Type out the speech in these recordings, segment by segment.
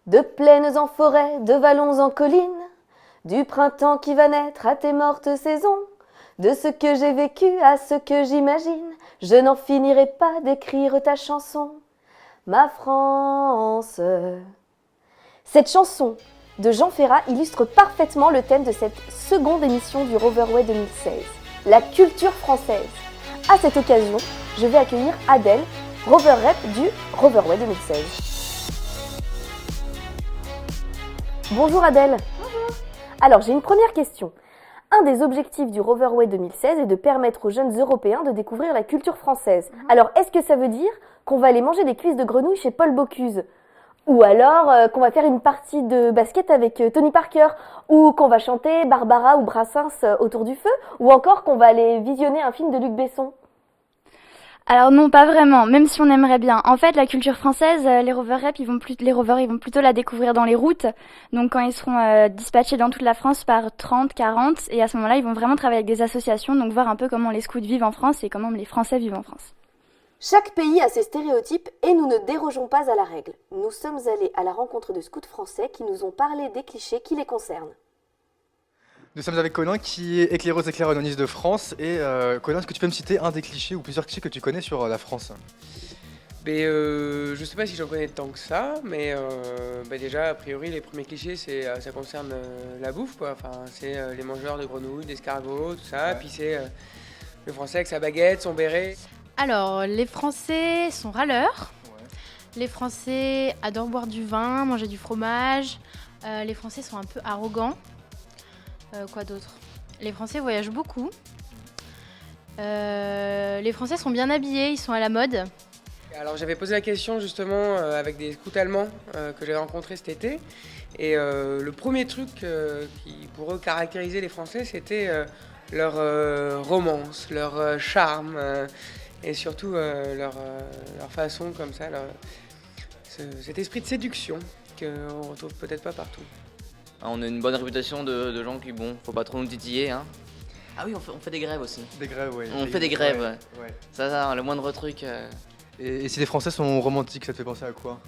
De plaines en forêt, de vallons en collines, du printemps qui va naître à tes mortes saisons, de ce que j'ai vécu à ce que j'imagine, je n'en finirai pas d'écrire ta chanson, ma France. Cette chanson de Jean Ferrat illustre parfaitement le thème de cette seconde émission du Roverway 2016, la culture française. À cette occasion, je vais accueillir Adèle, Rover Rep du Roverway 2016. Bonjour Adèle. Bonjour. Alors j'ai une première question. Un des objectifs du Roverway 2016 est de permettre aux jeunes Européens de découvrir la culture française. Alors est-ce que ça veut dire qu'on va aller manger des cuisses de grenouille chez Paul Bocuse ? Ou alors qu'on va faire une partie de basket avec Tony Parker ? Ou qu'on va chanter Barbara ou Brassens autour du feu ? Ou encore qu'on va aller visionner un film de Luc Besson ? Alors non, pas vraiment, même si on aimerait bien. En fait, la culture française, les rovers rep, ils vont plutôt la découvrir dans les routes. Donc quand ils seront dispatchés dans toute la France par 30, 40, et à ce moment-là, ils vont vraiment travailler avec des associations, donc voir un peu comment les scouts vivent en France et comment les Français vivent en France. Chaque pays a ses stéréotypes et nous ne dérogeons pas à la règle. Nous sommes allés à la rencontre de scouts français qui nous ont parlé des clichés qui les concernent. Nous sommes avec Colin qui est éclaireur-éclaireur de France. Et Colin, est-ce que tu peux me citer un des clichés ou plusieurs clichés que tu connais sur la France ? Je sais pas si j'en connais tant que ça, mais déjà, a priori, les premiers clichés, ça concerne la bouffe, quoi. Enfin, c'est les mangeurs de grenouilles, d'escargots, tout ça. Ouais. Puis c'est le Français avec sa baguette, son béret. Alors, les Français sont râleurs. Ouais. Les Français adorent boire du vin, manger du fromage. Les Français sont un peu arrogants. Quoi d'autre ? Les Français voyagent beaucoup. Les Français sont bien habillés, ils sont à la mode. Alors j'avais posé la question justement avec des scouts allemands que j'avais rencontrés cet été. Et le premier truc qui pour eux caractérisait les Français, c'était leur romance, leur charme et surtout leur façon comme ça, cet esprit de séduction qu'on retrouve peut-être pas partout. On a une bonne réputation de gens qui, faut pas trop nous titiller. Hein. Ah oui, on fait des grèves aussi. Des grèves, oui. On fait des grèves, ouais. Ça, le moindre truc. Et si les Français sont romantiques, ça te fait penser à quoi ?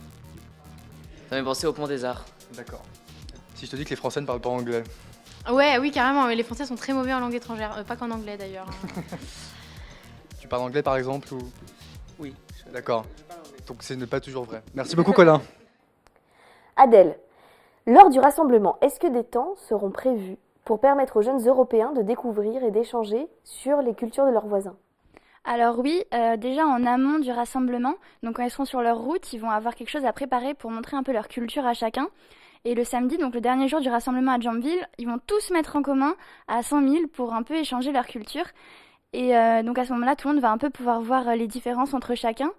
Ça m'a pensé au Pont des Arts. D'accord. Si je te dis que les Français ne parlent pas anglais ? Ouais, oui, carrément. Mais les Français sont très mauvais en langue étrangère. Pas qu'en anglais d'ailleurs. Tu parles anglais par exemple ou... Oui. D'accord. Donc ce n'est pas toujours vrai. Merci beaucoup Colin. Adèle, lors du rassemblement, est-ce que des temps seront prévus pour permettre aux jeunes Européens de découvrir et d'échanger sur les cultures de leurs voisins ? Alors oui, déjà en amont du rassemblement, donc quand ils seront sur leur route, ils vont avoir quelque chose à préparer pour montrer un peu leur culture à chacun. Et le samedi, donc le dernier jour du rassemblement à Jambville, ils vont tous se mettre en commun à 100 000 pour un peu échanger leur culture. Et donc à ce moment-là, tout le monde va un peu pouvoir voir les différences entre chacun.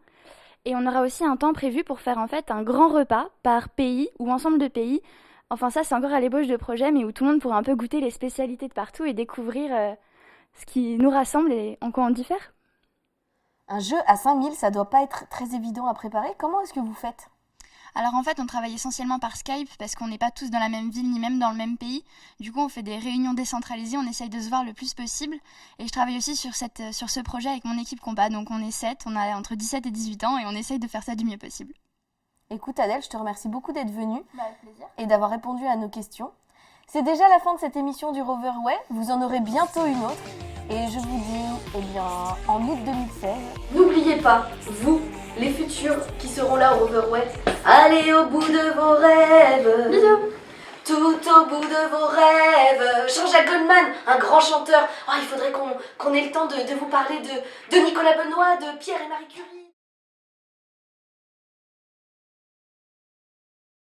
Et on aura aussi un temps prévu pour faire en fait un grand repas par pays ou ensemble de pays. Enfin ça, c'est encore à l'ébauche de projet, mais où tout le monde pourra un peu goûter les spécialités de partout et découvrir ce qui nous rassemble et en quoi on diffère. Un jeu à 5000, ça doit pas être très évident à préparer. Comment est-ce que vous faites ? Alors en fait, on travaille essentiellement par Skype parce qu'on n'est pas tous dans la même ville ni même dans le même pays. Du coup, on fait des réunions décentralisées, on essaye de se voir le plus possible. Et je travaille aussi sur ce projet avec mon équipe combat. Donc on est 7, on a entre 17 et 18 ans et on essaye de faire ça du mieux possible. Écoute Adèle, je te remercie beaucoup d'être venue Avec plaisir. et d'avoir répondu à nos questions. C'est déjà la fin de cette émission du Roverway. Vous en aurez bientôt une autre. Et je vous dis, en août 2016. N'oubliez pas, vous, les futurs qui seront là au Roverway, allez au bout de vos rêves. Bisous. Tout au bout de vos rêves. Jean-Jacques Goldman, un grand chanteur. Oh, il faudrait qu'on ait le temps de vous parler de Nicolas Benoît, de Pierre et Marie Curie.